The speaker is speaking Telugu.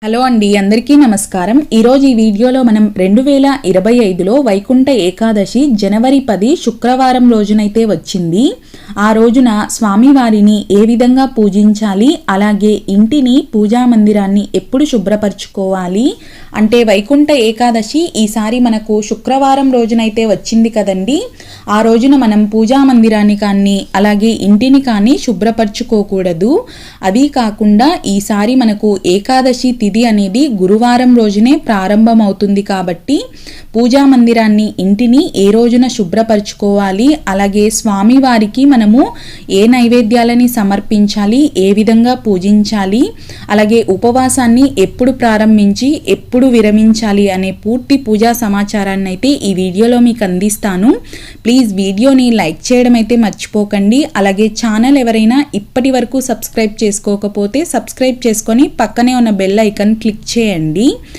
హలో అండి, అందరికీ నమస్కారం. ఈరోజు ఈ వీడియోలో మనం 2025లో వైకుంఠ ఏకాదశి జనవరి 10 శుక్రవారం రోజునైతే వచ్చింది. ఆ రోజున స్వామివారిని ఏ విధంగా పూజించాలి, అలాగే ఇంటిని పూజా మందిరాన్ని ఎప్పుడు శుభ్రపరచుకోవాలి అంటే వైకుంఠ ఏకాదశి ఈసారి మనకు శుక్రవారం రోజునైతే వచ్చింది కదండి. ఆ రోజున మనం పూజా మందిరాన్ని కానీ అలాగే ఇంటిని కానీ శుభ్రపరచుకోకూడదు. అది కాకుండా ఈసారి మనకు ఏకాదశి తిథి అనేది గురువారం రోజునే ప్రారంభమవుతుంది కాబట్టి పూజా మందిరాన్ని ఇంటిని ఏ రోజున శుభ్రపరచుకోవాలి, అలాగే స్వామివారికి మనము ఏ నైవేద్యాలని సమర్పించాలి, ఏ విధంగా పూజించాలి, అలాగే ఉపవాసాన్ని ఎప్పుడు ప్రారంభించి ఎప్పుడు విరమించాలి అనే పూర్తి పూజా సమాచారాన్ని అయితే ఈ వీడియోలో మీకు అందిస్తాను. ప్లీజ్ వీడియోని లైక్ చేయడం అయితే మర్చిపోకండి. అలాగే ఛానల్ ఎవరైనా ఇప్పటి వరకు సబ్స్క్రైబ్ చేసుకోకపోతే సబ్స్క్రైబ్ చేసుకొని పక్కనే ఉన్న బెల్ ఐకాన్ క్లిక్ చేయండి.